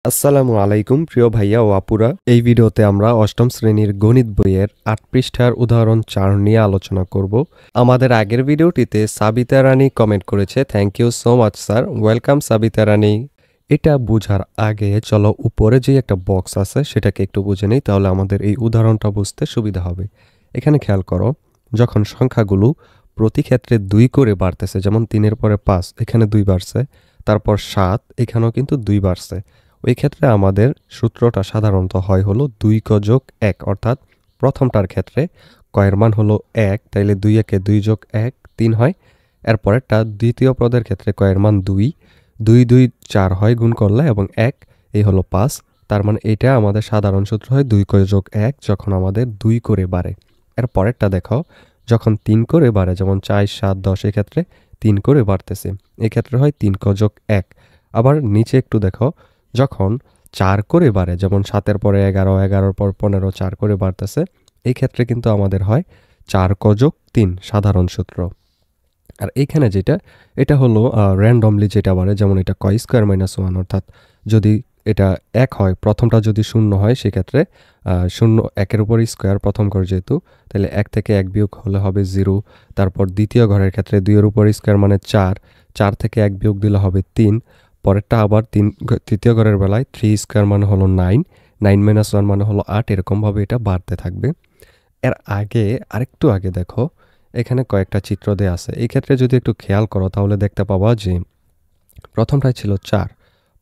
আসসালামু আলাইকুম প্রিয় ভাইয়া ও আপুরা। এই ভিডিওতে আমরা অষ্টম শ্রেণীর গণিত বইয়ের ৮ পৃষ্ঠার উদাহরণ ৪ নিয়ে আলোচনা করব। আমাদের আগের ভিডিওটিতে সাবিতা রানী কমেন্ট করেছে, thank you so much sir, welcome Sabita Rani. এটা বোঝার আগে চলো উপরে যে একটা বক্স আছে সেটাকে একটু বুঝে নেই, তাহলে আমাদের এই উদাহরণটা বুঝতে সুবিধা হবে। এখানে খেয়াল করো, যখন সংখ্যাগুলো প্রতি ক্ষেত্রে ২ করে বাড়তেছে, যেমন ৩-এর পরে ৫, এখানে ২ বাড়ছে, তারপর ৭, এখানেও কিন্তু ২ বাড়ছে। ওই ক্ষেত্রে আমাদের সূত্রটা সাধারণত হয় হলো ২ ক যোগ ১, অর্থাৎ প্রথমটার ক্ষেত্রে কয়ের মান হলো ১, তাইলে ২ একে ২ যোগ ১ ৩ হয়। এরপরেরটা দ্বিতীয় পদের ক্ষেত্রে কয়ের মান ২, ২ ২ ৪ হয় গুণ করলে, এবং ১ এই হলো ৫। তার মানে এটা আমাদের সাধারণ সূত্র হয় ২ ক যোগ ১ যখন আমাদের ২ করে বাড়ে। এরপরেরটা দেখো, যখন ৩ করে বাড়ে, যেমন ৪ ৭ ১০, এক্ষেত্রে ৩ করে বাড়তেছে, এক্ষেত্রে হয় ৩ ক যোগ ১। আবার নিচে একটু দেখো, যখন ৪ করে বাড়ে, যেমন ৭-এর পরে ১১, ১১-র পর ১৫, ৪ করে বাড়তেছে, এই ক্ষেত্রে কিন্তু আমাদের হয় ৪ ক যোগ ৩ সাধারণ সূত্র। আর এইখানে যেটা, এটা হলো র্যান্ডমলি যেটা বাড়ে, যেমন এটা ক স্কোয়ার মাইনাস 1, অর্থাৎ যদি এটা ১ হয়, প্রথমটা যদি ০ হয়, সেক্ষেত্রে ০ ১-এর উপর স্কোয়ার প্রথম ঘর যেহেতু, তাহলে ১ থেকে ১ বিয়োগ হলে হবে 0। তারপর দ্বিতীয় ঘরের ক্ষেত্রে ২-এর উপর স্কোয়ার মানে ৪, ৪ থেকে ১ বিয়োগ দিলে হবে ৩। পরেরটা আবার তৃতীয় ঘরের বেলায় ৩ স্কোয়ার মানে হলো ৯, ৯ মাইনাস 1 মানে হলো ৮, এরকমভাবে এটা বাড়তে থাকবে। এর আগে আরেকটু আগে দেখো, এখানে কয়েকটা চিত্র দেয়া আছে। এই ক্ষেত্রে যদি একটু খেয়াল করো তাহলে দেখতে পাবা যে প্রথমটায় ছিল ৪,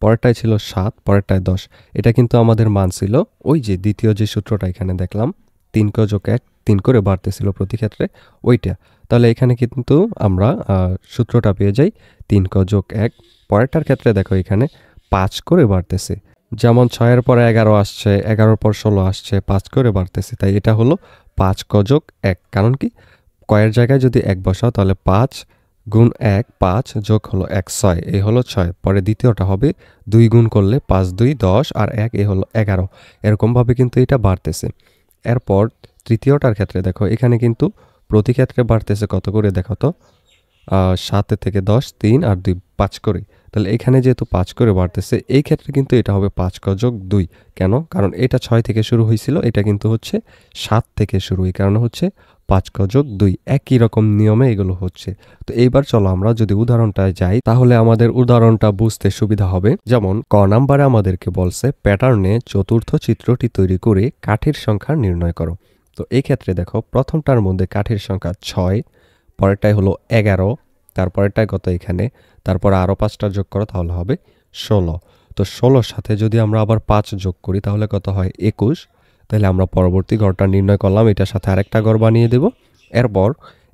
পরেরটায় ছিল ৭, পরেরটায় ১০। এটা কিন্তু আমাদের মান ছিল ওই যে দ্বিতীয় যে সূত্রটা এখানে দেখলাম, ৩ ক যোগ ১, ৩ করে বাড়তেছিল প্রতি ক্ষেত্রে, ওইটা। তাহলে এখানে কিন্তু আমরা সূত্রটা পেয়ে যাই ৩ ক যোগ ১। পরেরটার ক্ষেত্রে দেখো এখানে ৫ করে বাড়তেছে, যেমন ৬-এর পরে ১১ আসছে, ১১-র পর ১৬ আসছে, ৫ করে বাড়তেছে, তাই এটা হলো ৫ ক যোগ ১। কারণ কি, কয়ের জায়গায় যদি ১ বসাও তাহলে ৫ গুণ ১ ৫ যোগ হলো ১ ৬, এই হলো ৬। পরে দ্বিতীয়টা হবে ২ গুণ করলে ৫ ২ ১০ আর ১ এই হলো ১১। এরকমভাবে কিন্তু এটা বাড়তেছে। এরপর তৃতীয়টার ক্ষেত্রে দেখো, এখানে কিন্তু প্রতি ক্ষেত্রে বাড়তেছে কত করে দেখো তো, ৭ থেকে ১০ ৩ আর ২ ৫ করে। তাহলে এখানে যেহেতু ৫ করে বাড়তেছে, এই ক্ষেত্রে কিন্তু এটা হবে ৫ ক যোগ ২। কেন? কারণ এটা ৬ থেকে শুরু হয়েছিল, এটা কিন্তু হচ্ছে ৭ থেকে শুরু, এই কারণে হচ্ছে ৫ ক যোগ ২। একই রকম নিয়মে এগুলো হচ্ছে। তো এইবার চলো আমরা যদি উদাহরণটায় যাই, তাহলে আমাদের উদাহরণটা বুঝতে সুবিধা হবে। যেমন ক নাম্বারে আমাদেরকে বলছে প্যাটার্নে চতুর্থ চিত্রটি তৈরি করে কাঠির সংখ্যা নির্ণয় করো। তো এই ক্ষেত্রে দেখো, প্রথমটার মধ্যে কাঠির সংখ্যা ৬, পরেরটাই হলো ১১, তারপরেরটায় কত এখানে, তারপর আরও ৫টা যোগ করো তাহলে হবে ১৬। তো ১৬র সাথে যদি আমরা আবার ৫ যোগ করি তাহলে কত হয় ২১। তাহলে আমরা পরবর্তী ঘরটা নির্ণয় করলাম, এটার সাথে আরেকটা ঘর বানিয়ে দেব। এরপর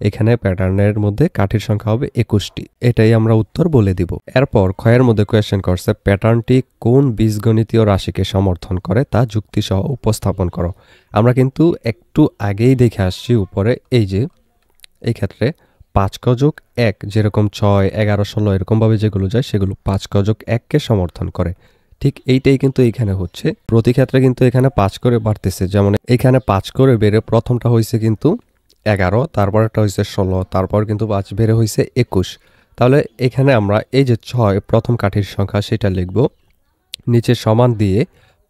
এখানে প্যাটার্নের মধ্যে কাঠির সংখ্যা হবে ২১টি, এটাই আমরা উত্তর বলে দিব। এরপর ক্ষয়ের মধ্যে কোয়েশ্চেন করছে প্যাটার্নটি কোন বীজগণিতীয় রাশিকে সমর্থন করে তা যুক্তিসহ উপস্থাপন করো। আমরা কিন্তু একটু আগেই দেখে আসছি উপরে, এই যে এই ক্ষেত্রে ৫ ক যোগ ১ যেরকম ৬ ১১ ১৬ এরকমভাবে যেগুলো যায় সেগুলো ৫ ক যোগ ১কে সমর্থন করে। ঠিক এইটাই কিন্তু এখানে হচ্ছে, প্রতি ক্ষেত্রে কিন্তু এখানে ৫ করে বাড়তেছে। যেমন এখানে ৫ করে বেড়ে প্রথমটা হয়েছে কিন্তু ১১, তারপরটা হয়েছে ১৬, তারপর কিন্তু ৫ বেড়ে হয়েছে ২১। তাহলে এখানে আমরা এই যে ৬ প্রথম কাঠির সংখ্যা সেটা লিখব, নিচে সমান দিয়ে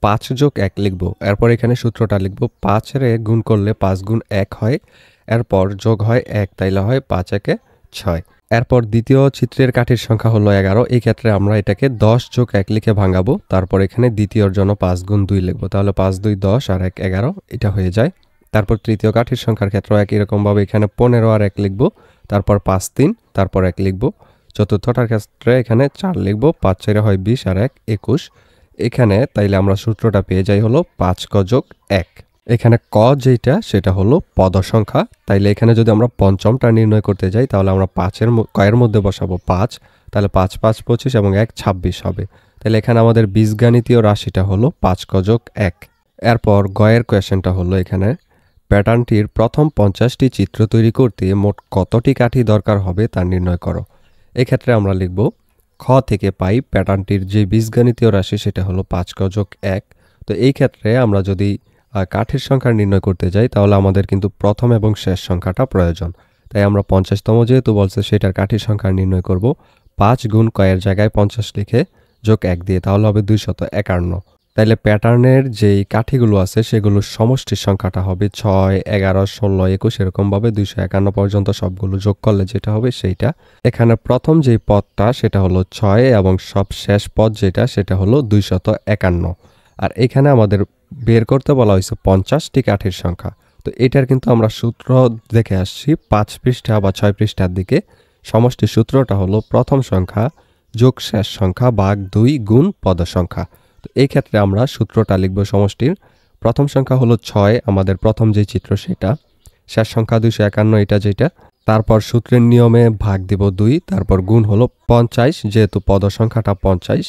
৫ যোগ ১ লিখব। এরপর এখানে সূত্রটা লিখব, ৫-এর গুণ করলে ৫ গুণ ১ হয়, এরপর যোগ হয় ১, তাইলে হয় ৫ একে ৬। এরপর দ্বিতীয় চিত্রের কাঠির সংখ্যা হলো ১১, এই ক্ষেত্রে আমরা এটাকে ১০ যোগ ১ লিখে ভাঙাবো। তারপর এখানে দ্বিতীয়র জন্য ৫ গুণ ২ লিখবো, তাহলে ৫ ২ ১০ আর ১ ১১, এটা হয়ে যায়। তারপর তৃতীয় কাঠির সংখ্যার ক্ষেত্রে একই রকমভাবে এখানে ১৫ আর ১ লিখবো, তারপর ৫ ৩, তারপর 1 লিখবো। চতুর্থটার ক্ষেত্রে এখানে ৪ লিখবো, ৫ 4 হয় ২০ আর ১ ২১। এখানে তাইলে আমরা সূত্রটা পেয়ে যাই হলো ৫ ক যোগ ১। এখানে ক যেটা সেটা হলো পদ সংখ্যা, তাইলে এখানে যদি আমরা পঞ্চমটা নির্ণয় করতে যাই তাহলে আমরা কয়ের মধ্যে বসাবো ৫, তাহলে ৫ ৫ ২৫ এবং ১ ২৬ হবে। তাহলে এখানে আমাদের বীজগাণিতীয় রাশিটা হলো ৫ ক যোগ ১। এরপর গয়ের কোয়েশ্চেনটা হলো এখানে প্যাটার্নটির প্রথম ৫০টি চিত্র তৈরি করতে মোট কতটি কাঠি দরকার হবে তা নির্ণয় করো। এক্ষেত্রে আমরা লিখব খ থেকে পাই প্যাটার্নটির যে বীজগণিতীয় রাশি সেটা হলো ৫ ক যোগ ১। তো এই ক্ষেত্রে আমরা যদি কাঠির সংখ্যা নির্ণয় করতে যাই তাহলে আমাদের কিন্তু প্রথম এবং শেষ সংখ্যাটা প্রয়োজন। তাই আমরা ৫০তম যেহেতু বলছে সেটার কাঠির সংখ্যা নির্ণয় করব, ৫ গুণ কয়ের জায়গায় ৫০ লিখে যোগ 1 দিয়ে, তাহলে হবে 251। তাইলে প্যাটার্নের যেই কাঠিগুলো আছে সেগুলোর সমষ্টির সংখ্যাটা হবে 6, 11, 16, 21 এরকমভাবে 251 পর্যন্ত সবগুলো যোগ করলে যেটা হবে সেইটা। এখানে প্রথম যেই পদটা সেটা হলো 6 এবং সব শেষ পদ যেটা সেটা হলো 251। আর এখানে আমাদের বের করতে বলা হয়েছে 50টি কাঠির সংখ্যা। তো এটার কিন্তু আমরা সূত্র দেখে আসছি 5 পৃষ্ঠা বা 6 পৃষ্ঠার দিকে। সমষ্টি সূত্রটা হলো প্রথম সংখ্যা যোগ শেষ সংখ্যা ভাগ 2 গুণ পদ সংখ্যা। তো এই ক্ষেত্রে আমরা সূত্রটা লিখব সমষ্টির। প্রথম সংখ্যা হলো 6, আমাদের প্রথম যে চিত্র সেটা। শেষ সংখ্যা 251 এটা যেটা। তারপর সূত্রের নিয়মে ভাগ দিব 2, তারপর গুণ হলো 50 যেহেতু পদ সংখ্যাটা 50।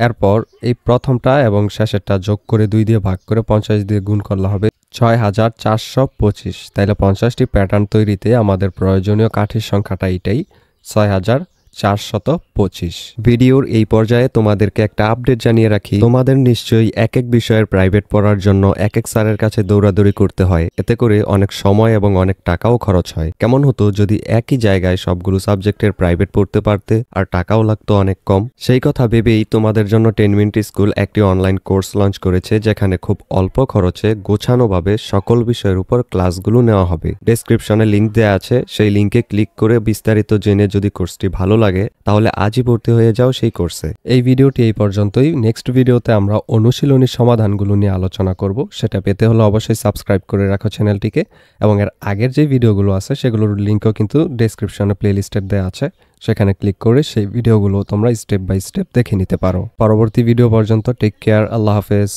এরপর এই প্রথমটা এবং শেষেরটা যোগ করে 2 দিয়ে ভাগ করে 50 দিয়ে গুণ করলে হবে 6425। তাইলে 50টি প্যাটার্ন তৈরিতে আমাদের প্রয়োজনীয় কাঠির সংখ্যাটা এটাই, 6425। ভিডিওর এই পর্যায়ে তোমাদেরকে একটা আপডেট জানিয়ে রাখি, তোমাদের নিশ্চয়ই এক এক বিষয়ের প্রাইভেট পড়ার জন্য এক এক স্যারের কাছে দৌড়াদৌড়ি করতে হয়। এতে করে অনেক সময় এবং অনেক টাকাও খরচ হয়। কেমন হতো যদি একই জায়গায় সবগুলো সাবজেক্টের প্রাইভেট পড়তে পারতে, আর টাকাও লাগতো অনেক কম। সেই কথা ভেবেই তোমাদের জন্য 10 মিনিট স্কুল একটি অনলাইন কোর্স লঞ্চ করেছে, যেখানে খুব অল্প খরচে গোছানোভাবে সকল বিষয়ের উপর ক্লাসগুলো নেওয়া হবে। ডেসক্রিপশনে লিংক দেওয়া আছে, সেই লিংকে ক্লিক করে বিস্তারিত জেনে যদি কোর্সটি ভালো লাগে তাহলে আজই ভর্তি হয়ে যাও সেই কোর্সে। এই ভিডিওটি এই পর্যন্তই। নেক্সট ভিডিওতে আমরা অনুশীলনী সমাধানগুলো নিয়ে আলোচনা করব। সেটা পেতে হলে অবশ্যই সাবস্ক্রাইব করে রাখো চ্যানেলটিকে, এবং এর আগের যে ভিডিওগুলো আছে সেগুলোর লিংকও কিন্তু ডেসক্রিপশনে প্লেলিস্টে দেওয়া আছে, সেখানে ক্লিক করে সেই ভিডিওগুলো তোমরা স্টেপ বাই স্টেপ দেখে নিতে পারো। পরবর্তী ভিডিও পর্যন্ত টেক কেয়ার, আল্লাহ হাফেজ।